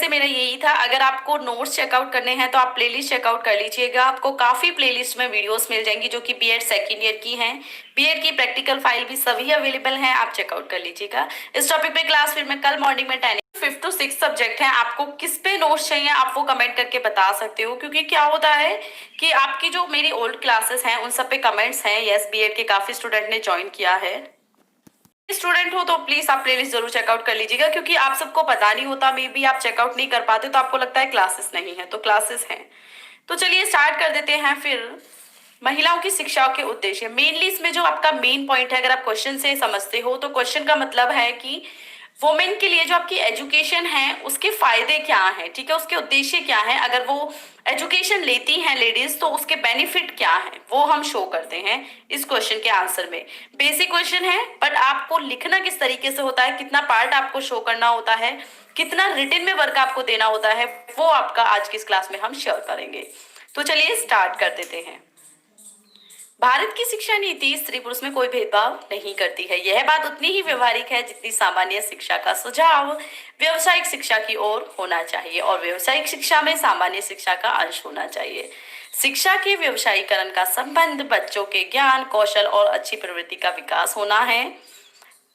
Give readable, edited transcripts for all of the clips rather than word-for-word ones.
से मेरा यही था, अगर आपको नोट्स चेकआउट करने हैं तो आप प्लेलिस्ट चेकआउट कर लीजिएगा। आपको काफ़ी प्लेलिस्ट में वीडियोस मिल जाएंगी जो कि बीएड सेकेंड ईयर की हैं। बीएड की प्रैक्टिकल फाइल भी सभी अवेलेबल हैं, आप चेकआउट कर लीजिएगा। इस टॉपिक पे क्लास फिर मैं कल मॉर्निंग में 10 5th to 6th सब्जेक्ट है, आपको किस पे नोट्स चाहिए आप वो कमेंट करके बता सकते हो, क्योंकि क्या होता है कि आपकी जो मेरी ओल्ड क्लासेस हैं उन सब पे कमेंट्स हैं। यस, बीएड के काफ़ी स्टूडेंट ने ज्वाइन किया है। स्टूडेंट हो तो प्लीज आप प्लेलिस्ट जरूर चेकआउट कर लीजिएगा, क्योंकि आप सबको पता नहीं होता, मे बी आप चेकआउट नहीं कर पाते तो आपको लगता है क्लासेस नहीं है, तो क्लासेस हैं। तो चलिए स्टार्ट कर देते हैं फिर। महिलाओं की शिक्षा के उद्देश्य, मेनली इसमें जो आपका मेन पॉइंट है, अगर आप क्वेश्चन से समझते हो तो क्वेश्चन का मतलब है कि वुमेन के लिए जो आपकी एजुकेशन है उसके फायदे क्या हैं, ठीक है, उसके उद्देश्य क्या है। अगर वो एजुकेशन लेती हैं लेडीज तो उसके बेनिफिट क्या है वो हम शो करते हैं इस क्वेश्चन के आंसर में। बेसिक क्वेश्चन है, बट आपको लिखना किस तरीके से होता है, कितना पार्ट आपको शो करना होता है, कितना रिटन में वर्क आपको देना होता है, वो आपका आज की इस क्लास में हम शेयर करेंगे। तो चलिए स्टार्ट कर देते हैं। भारत की शिक्षा नीति स्त्री पुरुष में कोई भेदभाव नहीं करती है। यह बात उतनी ही व्यवहारिक है जितनी सामान्य शिक्षा का सुझाव व्यावसायिक शिक्षा की ओर होना चाहिए और व्यावसायिक शिक्षा में सामान्य शिक्षा का अंश होना चाहिए। शिक्षा के व्यवसायीकरण का संबंध बच्चों के ज्ञान, कौशल और अच्छी प्रवृत्ति का विकास होना है,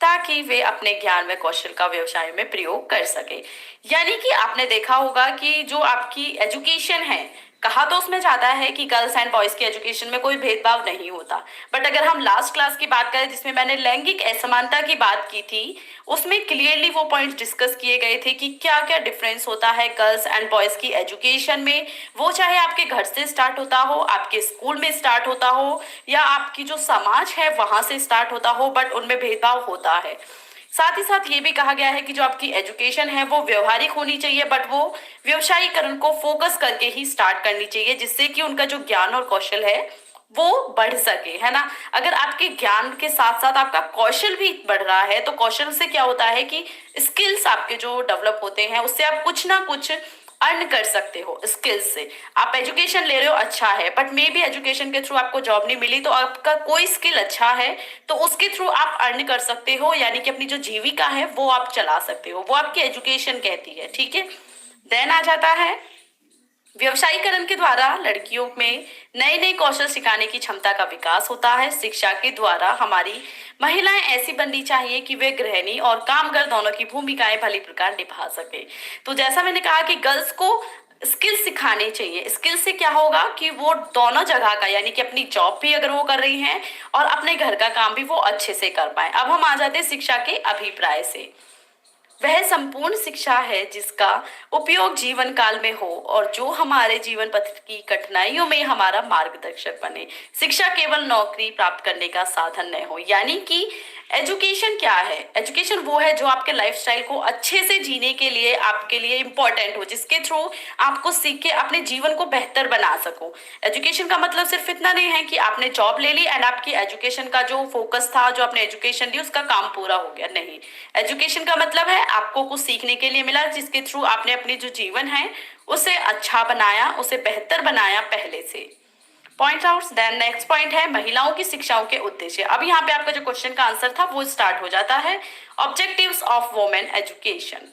ताकि वे अपने ज्ञान व कौशल का व्यवसाय में प्रयोग कर सके। यानी कि आपने देखा होगा कि जो आपकी एजुकेशन है, कहा तो उसमें जाता है कि गर्ल्स एंड बॉयज की एजुकेशन में कोई भेदभाव नहीं होता, बट अगर हम लास्ट क्लास की बात करें जिसमें मैंने लैंगिक असमानता की बात की थी, उसमें क्लियरली वो पॉइंट्स डिस्कस किए गए थे कि क्या क्या डिफरेंस होता है गर्ल्स एंड बॉयज की एजुकेशन में। वो चाहे आपके घर से स्टार्ट होता हो, आपके स्कूल में स्टार्ट होता हो, या आपकी जो समाज है वहां से स्टार्ट होता हो, बट उनमें भेदभाव होता है। साथ ही साथ ये भी कहा गया है कि जो आपकी एजुकेशन है वो व्यवहारिक होनी चाहिए, बट वो व्यवसायीकरण को फोकस करके ही स्टार्ट करनी चाहिए, जिससे कि उनका जो ज्ञान और कौशल है वो बढ़ सके, है ना। अगर आपके ज्ञान के साथ साथ आपका कौशल भी बढ़ रहा है तो कौशल से क्या होता है कि स्किल्स आपके जो डेवलप होते हैं उससे आप कुछ ना कुछ अर्न कर सकते हो। स्किल्स से आप एजुकेशन ले रहे हो, अच्छा है, बट मे बी एजुकेशन के थ्रू आपको जॉब नहीं मिली तो आपका कोई स्किल अच्छा है तो उसके थ्रू आप अर्न कर सकते हो, यानी कि अपनी जो जीविका है वो आप चला सकते हो, वो आपकी एजुकेशन कहती है, ठीक है। देन आ जाता है व्यवसायीकरण के द्वारा लड़कियों में नए नए कौशल सिखाने की क्षमता का विकास होता है। शिक्षा के द्वारा हमारी महिलाएं ऐसी बननी चाहिए कि वे गृहिणी और कामगर दोनों की भूमिकाएं भली प्रकार निभा सके। तो जैसा मैंने कहा कि गर्ल्स को स्किल सिखाने चाहिए। स्किल से क्या होगा कि वो दोनों जगह का, यानी कि अपनी जॉब भी अगर वो कर रही हैं और अपने घर का काम भी वो अच्छे से कर पाए। अब हम आ जाते हैं शिक्षा के अभिप्राय से। वह संपूर्ण शिक्षा है जिसका उपयोग जीवन काल में हो और जो हमारे जीवन पथ की कठिनाइयों में हमारा मार्गदर्शक बने। शिक्षा केवल नौकरी प्राप्त करने का साधन न हो, यानी कि एजुकेशन क्या है, एजुकेशन वो है जो आपके लाइफस्टाइल को अच्छे से जीने के लिए आपके लिए इंपॉर्टेंट हो, जिसके थ्रू आपको सीख के अपने जीवन को बेहतर बना सको। एजुकेशन का मतलब सिर्फ इतना नहीं है कि आपने जॉब ले ली एंड आपकी एजुकेशन का जो फोकस था, जो आपने एजुकेशन ली उसका काम पूरा हो गया, नहीं। एजुकेशन का मतलब है आपको कुछ सीखने के लिए मिला जिसके थ्रू आपने अपनी जो जीवन है उसे अच्छा बनाया, उसे बेहतर बनाया पहले से। Point out. Then next point है महिलाओं की शिक्षाओं के उद्देश्य। अब यहाँ पे आपका जो क्वेश्चन का आंसर था वो स्टार्ट हो जाता है। ऑब्जेक्टिव्स ऑफ वुमेन एजुकेशन,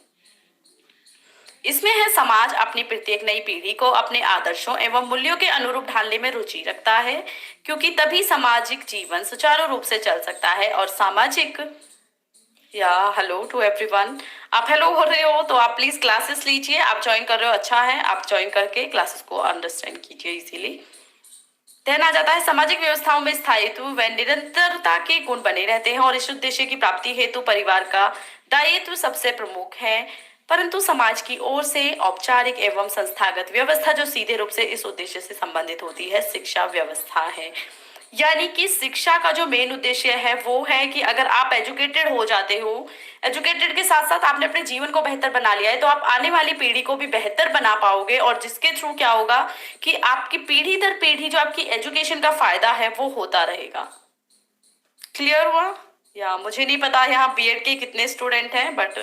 इसमें है समाज अपनी प्रत्येक नई पीढ़ी को अपने आदर्शों एवं मूल्यों के अनुरूप ढालने में रुचि रखता है, क्योंकि तभी सामाजिक जीवन सुचारू रूप से चल सकता है और सामाजिक या हेलो टू एवरीवन, आप हेलो हो रहे हो तो आप प्लीज क्लासेस लीजिए। आप ज्वाइन कर रहे हो, अच्छा है, आप ज्वाइन करके क्लासेस को अंडरस्टैंड कीजिए इजीली। ध्यान आ जाता है सामाजिक व्यवस्थाओं में स्थायित्व व निरंतरता के गुण बने रहते हैं और इस उद्देश्य की प्राप्ति हेतु परिवार का दायित्व सबसे प्रमुख है, परंतु समाज की ओर से औपचारिक एवं संस्थागत व्यवस्था जो सीधे रूप से इस उद्देश्य से संबंधित होती है शिक्षा व्यवस्था है। यानी कि शिक्षा का जो मेन उद्देश्य है वो है कि अगर आप एजुकेटेड हो जाते हो, एजुकेटेड के साथ साथ आपने अपने जीवन को बेहतर बना लिया है तो आप आने वाली पीढ़ी को भी बेहतर बना पाओगे, और जिसके थ्रू क्या होगा कि आपकी पीढ़ी दर पीढ़ी जो आपकी एजुकेशन का फायदा है वो होता रहेगा। क्लियर हुआ? या मुझे नहीं पता यहाँ बीएड के कितने स्टूडेंट हैं, बट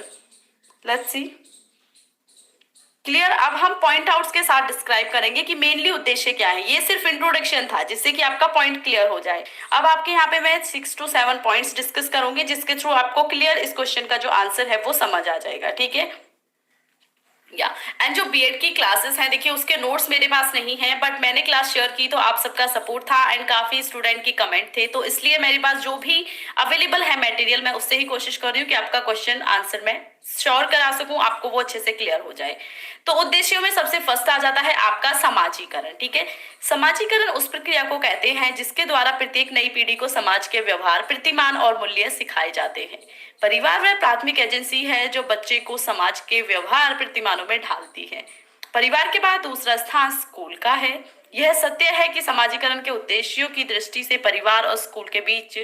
लेट्स सी। क्लियर। अब हम पॉइंट आउट्स के साथ डिस्क्राइब करेंगे कि मेनली उद्देश्य क्या है। ये सिर्फ इंट्रोडक्शन था जिससे कि आपका पॉइंट क्लियर हो जाए। अब आपके यहाँ पे मैं 6 to 7 पॉइंट्स डिस्कस करूंगी जिसके थ्रू आपको क्लियर इस क्वेश्चन का जो आंसर है वो समझ आ जाएगा, ठीक है। या एंड जो बीएड की क्लासेस हैं, देखिए उसके नोट्स मेरे पास नहीं है, बट मैंने क्लास शेयर की तो आप सबका सपोर्ट था एंड काफी स्टूडेंट की कमेंट थे, तो इसलिए मेरे पास जो भी अवेलेबल है मटेरियल, मैं उससे ही कोशिश कर रही हूँ कि आपका क्वेश्चन आंसर मैं श्योर करा सकूं, आपको वो अच्छे से क्लियर हो जाए। तो उद्देश्यों में सबसे फर्स्ट आ जाता है आपका समाजीकरण। ठीक है, समाजीकरण उस प्रक्रिया को कहते हैं जिसके द्वारा प्रत्येक नई पीढ़ी को समाज के व्यवहार, प्रतिमान और मूल्य सिखाए जाते हैं। परिवार वह प्राथमिक एजेंसी है जो बच्चे को समाज के व्यवहार प्रतिमानों में ढालती है। परिवार के बाद दूसरा स्थान स्कूल का है। यह सत्य है कि समाजीकरण के उद्देश्यों की दृष्टि से परिवार और स्कूल के बीच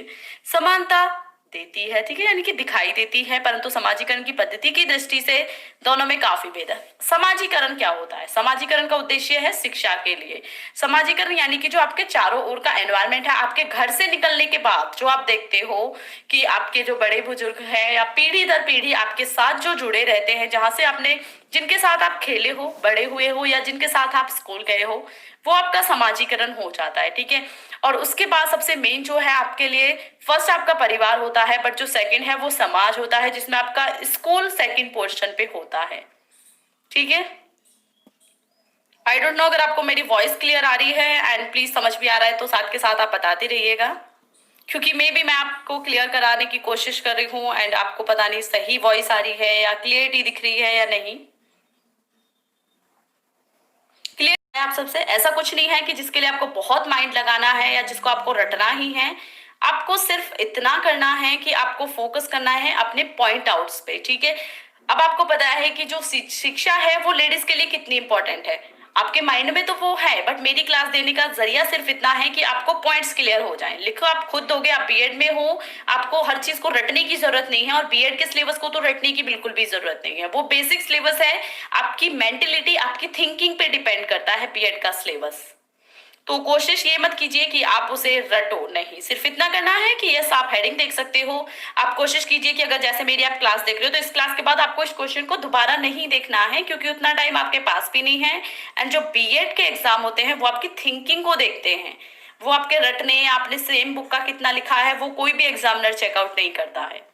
समानता देती है। ठीक है, यानी कि दिखाई देती है, परंतु समाजीकरण की पद्धति की दृष्टि से दोनों में काफी भेद है। समाजीकरण क्या होता है? समाजीकरण का उद्देश्य है शिक्षा के लिए। समाजीकरण यानी कि जो आपके चारों ओर का एनवायरनमेंट है, आपके घर से निकलने के बाद जो आप देखते हो कि आपके जो बड़े बुजुर्ग हैं या पीढ़ी दर पीढ़ी आपके साथ जो जुड़े रहते हैं, जहां से आपने, जिनके साथ आप खेले हो, बड़े हुए हो, या जिनके साथ आप स्कूल गए हो, वो आपका समाजीकरण हो जाता है। ठीक है, और उसके बाद सबसे मेन जो है आपके लिए, फर्स्ट आपका परिवार होता है, बट जो सेकंड है वो समाज होता है, जिसमें आपका स्कूल सेकंड पोर्शन पे होता है। ठीक है, आई डोंट नो अगर आपको मेरी वॉइस क्लियर आ रही है एंड प्लीज समझ भी आ रहा है तो साथ के साथ आप बताते रहिएगा, क्योंकि मैं आपको क्लियर कराने की कोशिश कर रही हूँ एंड आपको पता नहीं सही वॉइस आ रही है या क्लियरिटी दिख रही है या नहीं। क्लियर है आप सबसे? ऐसा कुछ नहीं है कि जिसके लिए आपको बहुत माइंड लगाना है या जिसको आपको रटना ही है। आपको सिर्फ इतना करना है कि आपको फोकस करना है अपने पॉइंट आउट्स पे। ठीक है, अब आपको पता है कि जो शिक्षा है वो लेडीज के लिए कितनी इंपॉर्टेंट है, आपके माइंड में तो वो है, बट मेरी क्लास देने का जरिया सिर्फ इतना है कि आपको पॉइंट्स क्लियर हो जाएं। लिखो, आप खुद दोगे, आप बीएड में हो, आपको हर चीज को रटने की जरूरत नहीं है, और बीएड के सिलेबस को तो रटने की बिल्कुल भी जरूरत नहीं है। वो बेसिक सिलेबस है, आपकी मेंटेलिटी, आपकी थिंकिंग पे डिपेंड करता है बीएड का सिलेबस। तो कोशिश ये मत कीजिए कि आप उसे रटो, नहीं, सिर्फ इतना करना है कि यस, आप हेडिंग देख सकते हो। आप कोशिश कीजिए कि अगर जैसे मेरी आप क्लास देख रहे हो तो इस क्लास के बाद आपको इस क्वेश्चन को दोबारा नहीं देखना है, क्योंकि उतना टाइम आपके पास भी नहीं है। एंड जो बीएड के एग्जाम होते हैं वो आपकी थिंकिंग को देखते हैं, वो आपके रटने, आपने सेम बुक का कितना लिखा है, वो कोई भी एग्जामिनर चेकआउट नहीं करता है।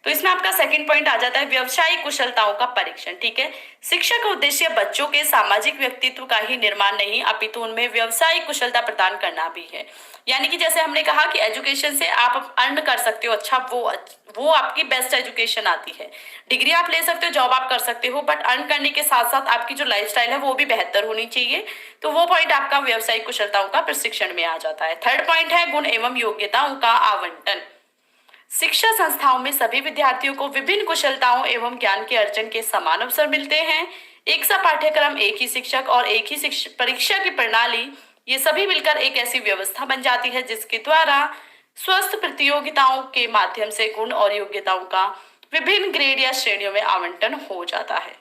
तो इसमें आपका सेकंड पॉइंट आ जाता है व्यवसायिक कुशलताओं का परीक्षण। ठीक है, शिक्षा का उद्देश्य बच्चों के सामाजिक व्यक्तित्व का ही निर्माण नहीं, अपितु उनमें व्यवसायिक कुशलता प्रदान करना भी है। यानी कि जैसे हमने कहा कि एजुकेशन से आप अर्न कर सकते हो, अच्छा, वो आपकी बेस्ट एजुकेशन आती है। डिग्री आप ले सकते हो, जॉब आप कर सकते हो, बट अर्न करने के साथ साथ आपकी जो लाइफस्टाइल है वो भी बेहतर होनी चाहिए। तो वो पॉइंट आपका व्यवसायिक कुशलताओं का प्रशिक्षण में आ जाता है। थर्ड पॉइंट है गुण एवं योग्यताओं का आवंटन। शिक्षा संस्थाओं में सभी विद्यार्थियों को विभिन्न कुशलताओं एवं ज्ञान के अर्जन के समान अवसर मिलते हैं। एक सा पाठ्यक्रम, एक ही शिक्षक और एक ही परीक्षा की प्रणाली, ये सभी मिलकर एक ऐसी व्यवस्था बन जाती है जिसके द्वारा स्वस्थ प्रतियोगिताओं के माध्यम से गुण और योग्यताओं का विभिन्न ग्रेड या श्रेणियों में आवंटन हो जाता है।